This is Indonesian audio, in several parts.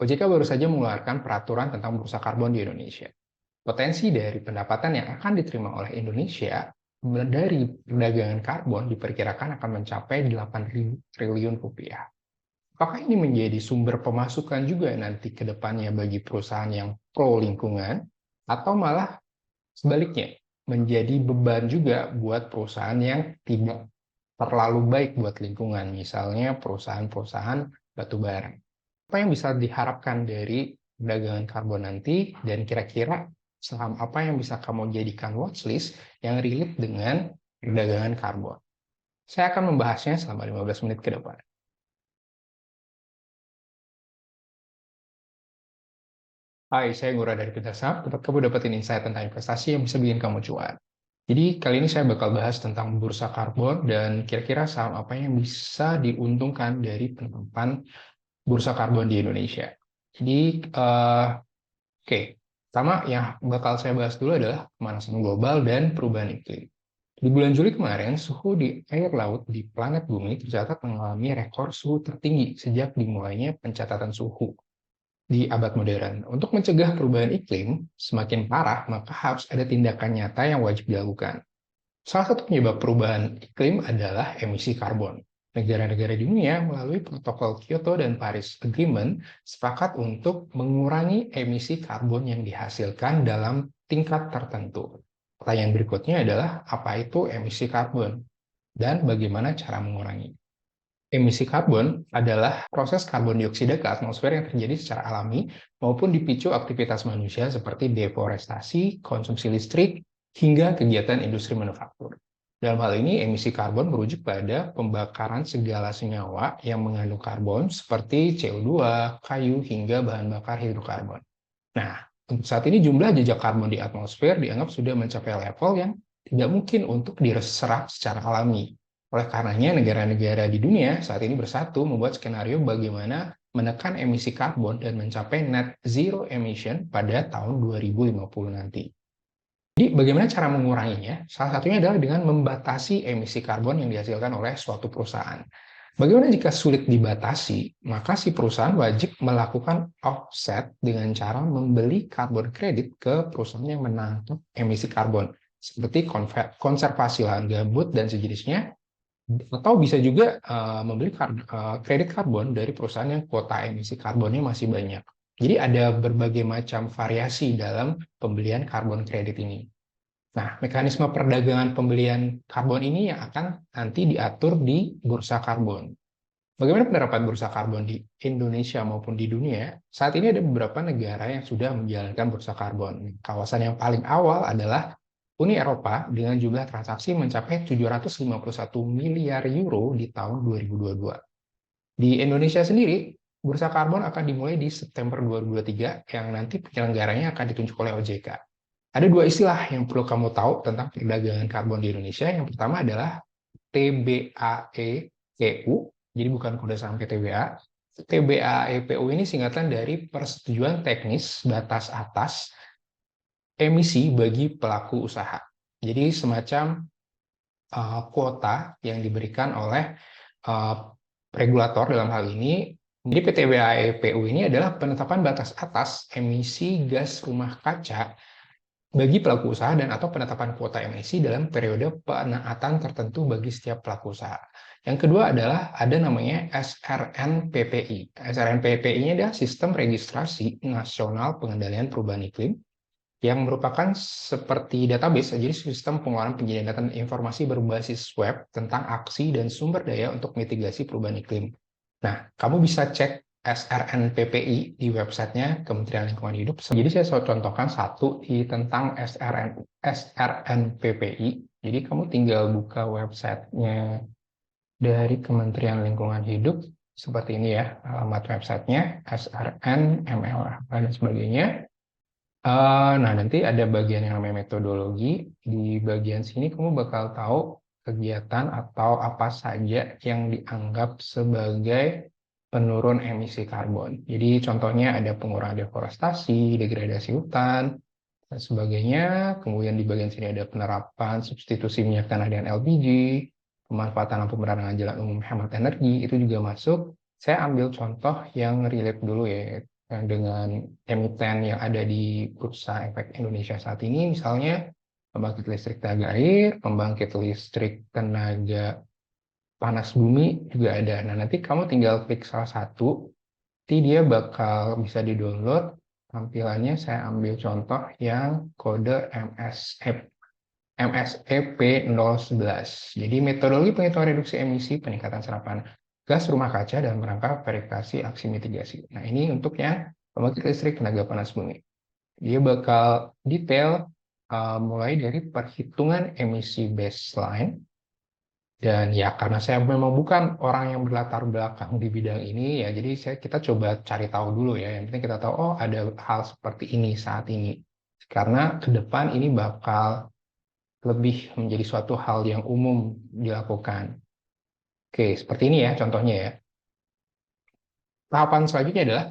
OJK baru saja mengeluarkan peraturan tentang bursa karbon di Indonesia. Potensi dari pendapatan yang akan diterima oleh Indonesia dari perdagangan karbon diperkirakan akan mencapai 8.000 triliun rupiah. Apakah ini menjadi sumber pemasukan juga nanti ke depannya bagi perusahaan yang pro lingkungan, atau malah sebaliknya menjadi beban juga buat perusahaan yang tidak terlalu baik buat lingkungan, misalnya perusahaan-perusahaan batubara? Apa yang bisa diharapkan dari perdagangan karbon nanti, dan kira-kira saham apa yang bisa kamu jadikan watchlist yang relate dengan perdagangan karbon? Saya akan membahasnya selama 15 menit ke depan. Hai, saya Ngurah dari Pintersaham. Tempat kamu dapetin insight tentang investasi yang bisa bikin kamu cuan. Jadi kali ini saya bakal bahas tentang bursa karbon dan kira-kira saham apa yang bisa diuntungkan dari penerapan bursa karbon di Indonesia. Jadi, oke, pertama yang bakal saya bahas dulu adalah pemanasan global dan perubahan iklim. Di bulan Juli kemarin, suhu di air laut di planet bumi tercatat mengalami rekor suhu tertinggi sejak dimulainya pencatatan suhu di abad modern. Untuk mencegah perubahan iklim semakin parah, maka harus ada tindakan nyata yang wajib dilakukan. Salah satu penyebab perubahan iklim adalah emisi karbon. Negara-negara di dunia melalui protokol Kyoto dan Paris Agreement sepakat untuk mengurangi emisi karbon yang dihasilkan dalam tingkat tertentu. Pertanyaan berikutnya adalah, apa itu emisi karbon dan bagaimana cara mengurangi? Emisi karbon adalah proses karbon dioksida ke atmosfer yang terjadi secara alami maupun dipicu aktivitas manusia seperti deforestasi, konsumsi listrik, hingga kegiatan industri manufaktur. Dalam hal ini, emisi karbon merujuk pada pembakaran segala senyawa yang mengandung karbon seperti CO2, kayu, hingga bahan bakar hidrokarbon. Nah, untuk saat ini jumlah jejak karbon di atmosfer dianggap sudah mencapai level yang tidak mungkin untuk diserap secara alami. Oleh karenanya, negara-negara di dunia saat ini bersatu membuat skenario bagaimana menekan emisi karbon dan mencapai net zero emission pada tahun 2050 nanti. Jadi, bagaimana cara menguranginya? Salah satunya adalah dengan membatasi emisi karbon yang dihasilkan oleh suatu perusahaan. Bagaimana jika sulit dibatasi? Maka si perusahaan wajib melakukan offset dengan cara membeli karbon kredit ke perusahaan yang menangkap emisi karbon, seperti konservasi lahan gambut dan sejenisnya, atau bisa juga membeli kredit karbon dari perusahaan yang kuota emisi karbonnya masih banyak. Jadi ada berbagai macam variasi dalam pembelian karbon kredit ini. Nah, mekanisme perdagangan pembelian karbon ini yang akan nanti diatur di bursa karbon. Bagaimana penerapan bursa karbon di Indonesia maupun di dunia? Saat ini ada beberapa negara yang sudah menjalankan bursa karbon. Kawasan yang paling awal adalah Uni Eropa dengan jumlah transaksi mencapai 751 miliar euro di tahun 2022. Di Indonesia sendiri, bursa karbon akan dimulai di September 2023 yang nanti penyelenggaranya akan ditunjuk oleh OJK. Ada dua istilah yang perlu kamu tahu tentang perdagangan karbon di Indonesia. Yang pertama adalah TBAEPU, jadi bukan kode saham PTBA. TBAEPU ini singkatan dari Persetujuan Teknis Batas Atas Emisi bagi Pelaku Usaha. Jadi semacam kuota yang diberikan oleh regulator dalam hal ini. Jadi PTBAEPU ini adalah penetapan batas atas emisi gas rumah kaca bagi pelaku usaha dan atau penetapan kuota emisi dalam periode penaatan tertentu bagi setiap pelaku usaha. Yang kedua adalah ada namanya SRNPPI. SRNPPI-nya adalah Sistem Registrasi Nasional Pengendalian Perubahan Iklim, yang merupakan seperti database, jadi sistem pengeluaran penjadian data informasi berbasis web tentang aksi dan sumber daya untuk mitigasi perubahan iklim. Nah, kamu bisa cek SRNPPI di websitenya Kementerian Lingkungan Hidup. Jadi saya contohkan satu tentang SRNPPI. Jadi kamu tinggal buka websitenya dari Kementerian Lingkungan Hidup seperti ini ya, alamat websitenya SRN, ML, dan sebagainya. Nah, nanti ada bagian yang namanya metodologi. Di bagian sini kamu bakal tahu kegiatan atau apa saja yang dianggap sebagai penurun emisi karbon. Jadi contohnya ada pengurangan deforestasi, degradasi hutan, dan sebagainya. Kemudian di bagian sini ada penerapan substitusi minyak tanah dengan LPG, pemanfaatan lampu penerangan jalan umum hemat energi, itu juga masuk. Saya ambil contoh yang relate dulu ya, dengan emiten yang ada di Bursa Efek Indonesia saat ini, misalnya pembangkit listrik tenaga air, pembangkit listrik tenaga panas bumi juga ada. Nah, nanti kamu tinggal klik salah satu, nanti dia bakal bisa di-download tampilannya. Saya ambil contoh yang kode MSEP011. Jadi metodologi penghitungan reduksi emisi peningkatan serapan gas rumah kaca dalam rangka verifikasi aksi mitigasi. Nah, ini untuk yang pembangkit listrik tenaga panas bumi. Dia bakal detail mulai dari perhitungan emisi baseline. Dan ya karena saya memang bukan orang yang berlatar belakang di bidang ini ya, jadi kita coba cari tahu dulu ya. Yang penting kita tahu, oh ada hal seperti ini saat ini. Karena ke depan ini bakal lebih menjadi suatu hal yang umum dilakukan. Oke, seperti ini ya contohnya ya. Tahapan selanjutnya adalah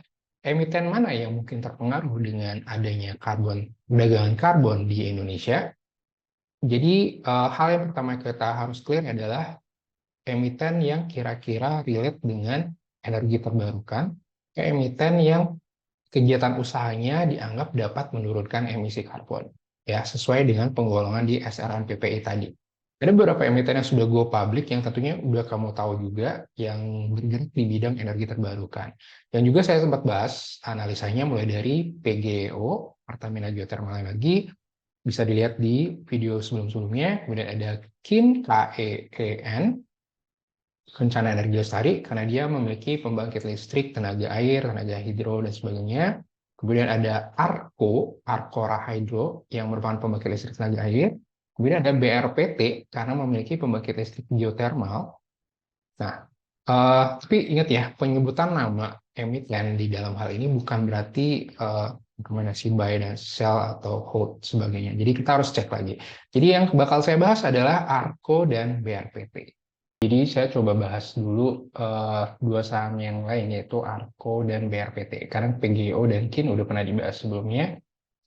emiten mana yang mungkin terpengaruh dengan adanya perdagangan karbon di Indonesia. Jadi hal yang pertama kita harus clear adalah emiten yang kira-kira relate dengan energi terbarukan, emiten yang kegiatan usahanya dianggap dapat menurunkan emisi karbon, ya sesuai dengan penggolongan di SRNPPI tadi. Ada beberapa emiten yang sudah go public yang tentunya udah kamu tahu juga yang bergerak di bidang energi terbarukan. Dan juga saya sempat bahas analisanya mulai dari PGEO, Pertamina Geothermal Energy, bisa dilihat di video sebelum-sebelumnya. Kemudian ada KIN, KEEN, Rencana Energi Lestari, karena dia memiliki pembangkit listrik, tenaga air, tenaga hidro, dan sebagainya. Kemudian ada Arkora Hydro, yang merupakan pembangkit listrik tenaga air. Kemudian ada BRPT, karena memiliki pembangkit listrik geothermal. Nah, tapi ingat ya, penyebutan nama emiten di dalam hal ini bukan berarti rekomendasi buy dan sell atau hold sebagainya. Jadi kita harus cek lagi. Jadi yang bakal saya bahas adalah Arko dan BRPT. Jadi saya coba bahas dulu dua saham yang lain, yaitu Arko dan BRPT. Karena PGO dan KIN udah pernah dibahas sebelumnya.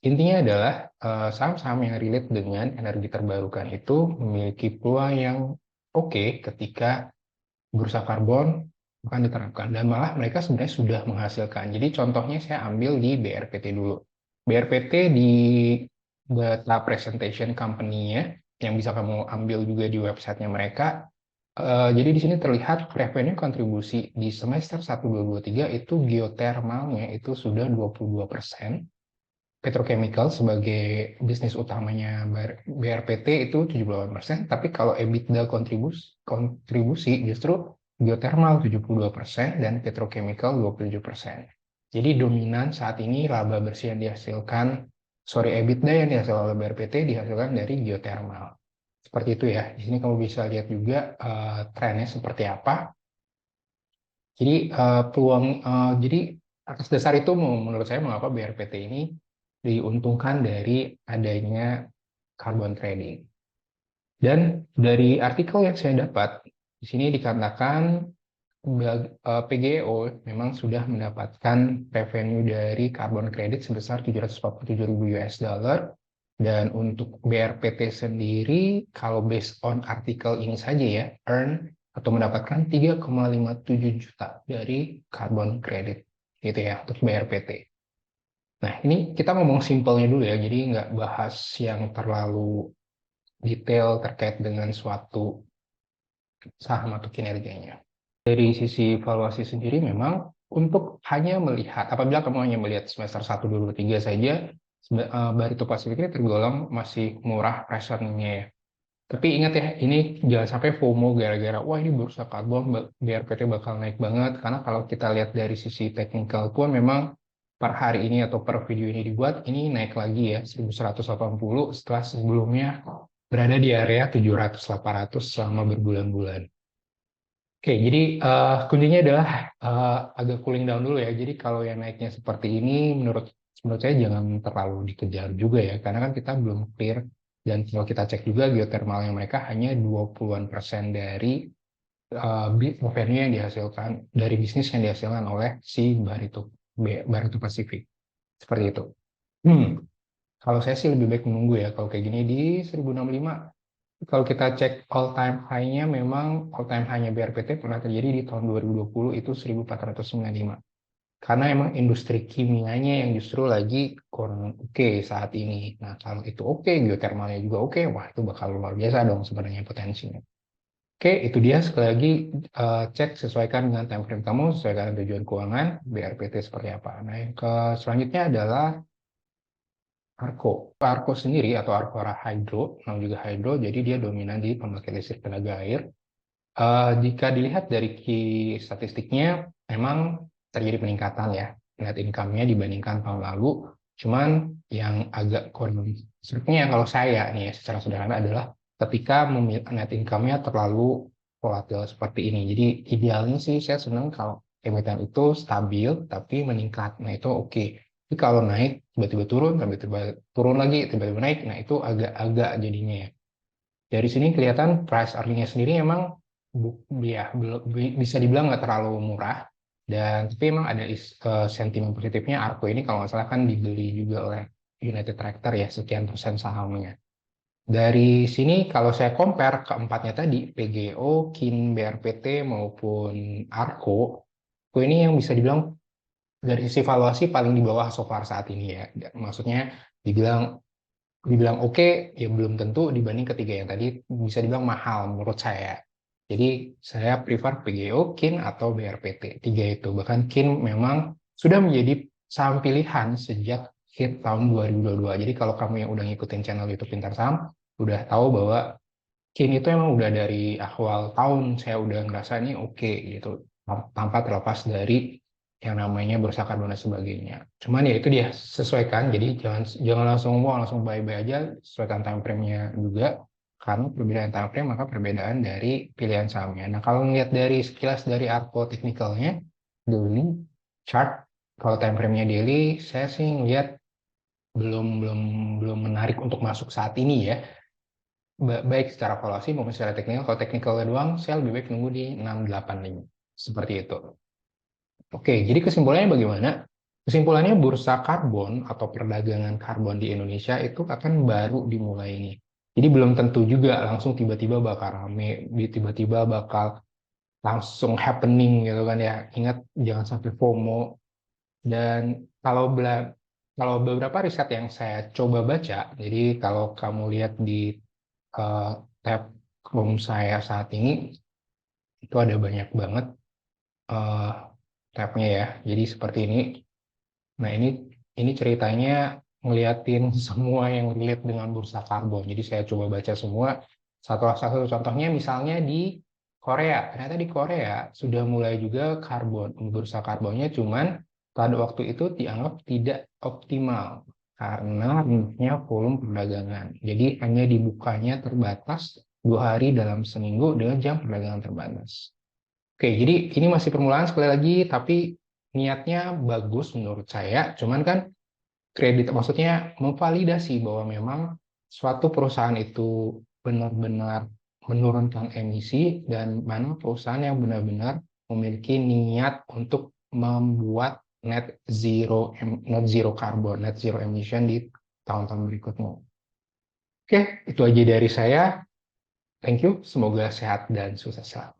Intinya adalah saham-saham yang relate dengan energi terbarukan itu memiliki peluang yang oke ketika bursa karbon akan diterapkan. Dan malah mereka sebenarnya sudah menghasilkan. Jadi contohnya saya ambil di BRPT dulu. BRPT di data presentation company-nya, yang bisa kamu ambil juga di websitenya mereka. Jadi di sini terlihat revenue kontribusi di semester 1 2023 itu geothermalnya itu sudah 22%. Petrochemical sebagai bisnis utamanya BRPT itu 78%, tapi kalau EBITDA kontribusi justru geothermal 72% dan petrochemical 27%. Jadi dominan saat ini laba bersih yang EBITDA yang dihasilkan oleh BRPT dihasilkan dari geothermal. Seperti itu ya. Di sini kamu bisa lihat juga trennya seperti apa. Jadi jadi atas dasar itu menurut saya mengapa BRPT ini diuntungkan dari adanya carbon trading. Dan dari artikel yang saya dapat, di sini dikatakan PGEO memang sudah mendapatkan revenue dari carbon credit sebesar 747.000 US dollar. Dan untuk BRPT sendiri, kalau based on artikel ini saja ya, earn atau mendapatkan 3,57 juta dari carbon credit, gitu ya, untuk BRPT. Nah, ini kita ngomong simpelnya dulu ya, jadi nggak bahas yang terlalu detail terkait dengan suatu saham atau kinerjanya. Dari sisi valuasi sendiri memang untuk hanya melihat, apabila kamu hanya melihat semester 1, 2, 3 saja, Barito Pacific ini tergolong masih murah pricing-nya ya. Tapi ingat ya, ini jangan sampai FOMO gara-gara, wah ini bursa karbon, BRPT bakal naik banget. Karena kalau kita lihat dari sisi teknikal pun memang per hari ini atau per video ini dibuat, ini naik lagi ya, 1180 setelah sebelumnya berada di area 700-800 selama berbulan-bulan. Oke, jadi kuncinya adalah agak cooling down dulu ya. Jadi kalau yang naiknya seperti ini, menurut saya jangan terlalu dikejar juga ya, karena kan kita belum clear. Dan kalau kita cek juga geothermalnya mereka hanya 20-an% dari revenue yang dihasilkan, dari bisnis yang dihasilkan oleh si Barito Pacific. Seperti itu. Kalau saya sih lebih baik menunggu ya, kalau kayak gini di 1065. Kalau kita cek all time high-nya, memang all time high-nya BRPT pernah terjadi di tahun 2020 itu 1495. karena emang industri kimianya yang justru lagi kurang oke saat ini. Nah, kalau itu oke, geothermalnya juga oke, wah itu bakal luar biasa dong sebenarnya potensinya. Oke, itu dia sekali lagi cek sesuaikan dengan time frame kamu, sesuaikan dengan tujuan keuangan, BRPT seperti apa. Nah, yang selanjutnya adalah Arco. Arco sendiri atau Arcora Hydro, namanya juga hydro, jadi dia dominan di pembangkit listrik tenaga air. Jika dilihat dari statistiknya, memang terjadi peningkatan ya net income-nya dibandingkan tahun lalu. Cuman yang agak kurang sebenarnya kalau saya nih ya, secara sederhana adalah ketika net income-nya terlalu volatil seperti ini. Jadi idealnya sih saya senang kalau emiten itu stabil tapi meningkat. Nah itu oke. Tapi kalau naik tiba-tiba turun, tiba-tiba turun lagi, tiba-tiba naik, nah itu agak-agak jadinya ya. Dari sini kelihatan price earningnya sendiri emang ya bisa dibilang nggak terlalu murah, dan tapi emang ada sentimen positifnya. Arco ini kalau nggak salah kan dibeli juga oleh United Tractor ya, sekian persen sahamnya. Dari sini kalau saya compare keempatnya tadi, PGO, KIN, BRPT maupun Arco, ini yang bisa dibilang dari sisi valuasi paling di bawah so far saat ini ya. Maksudnya dibilang dibilang oke, ya belum tentu dibanding ketiga yang tadi bisa dibilang mahal menurut saya. Jadi saya prefer PGO, KIN, atau BRPT. Tiga itu. Bahkan KIN memang sudah menjadi saham pilihan sejak hit tahun 2022. Jadi kalau kamu yang udah ngikutin channel YouTube Pintar Saham, udah tahu bahwa KIN itu emang udah dari awal tahun saya udah ngerasa ini oke gitu. Tanpa terlepas dari yang namanya bursa karbon dan sebagainya. Cuman ya itu dia sesuaikan, jadi jangan langsung mau langsung buy aja, sesuaikan time frame-nya juga, karena perbedaan time frame maka perbedaan dari pilihan sahamnya. Nah kalau ngeliat dari sekilas dari Arco technical-nya, daily chart, kalau time frame-nya daily, saya sih ngeliat belum belum belum menarik untuk masuk saat ini ya, baik secara valuasi maupun secara teknikal. Kalau teknikalnya doang, saya lebih baik nunggu di 685 seperti itu. Oke, jadi kesimpulannya bagaimana? Kesimpulannya bursa karbon atau perdagangan karbon di Indonesia itu akan baru dimulai ini. Jadi belum tentu juga langsung tiba-tiba bakal rame, tiba-tiba bakal langsung happening gitu kan ya. Ingat jangan sampai FOMO. Dan kalau beberapa riset yang saya coba baca, jadi kalau kamu lihat di eh, tab Chrome saya saat ini, itu ada banyak banget eh, tabnya ya. Jadi seperti ini. Nah, ini ceritanya ngeliatin semua yang relate dengan bursa karbon. Jadi saya coba baca semua. Satu contohnya misalnya di Korea. Ternyata di Korea sudah mulai juga bursa karbonnya, cuman pada waktu itu dianggap tidak optimal karena rendahnya volume perdagangan. Jadi hanya dibukanya terbatas 2 hari dalam seminggu dengan jam perdagangan terbatas. Oke, jadi ini masih permulaan sekali lagi, tapi niatnya bagus menurut saya. Cuman kan kredit maksudnya memvalidasi bahwa memang suatu perusahaan itu benar-benar menurunkan emisi dan mana perusahaan yang benar-benar memiliki niat untuk membuat net zero carbon, net zero emission di tahun-tahun berikutnya. Oke, itu aja dari saya. Thank you. Semoga sehat dan sukses selalu.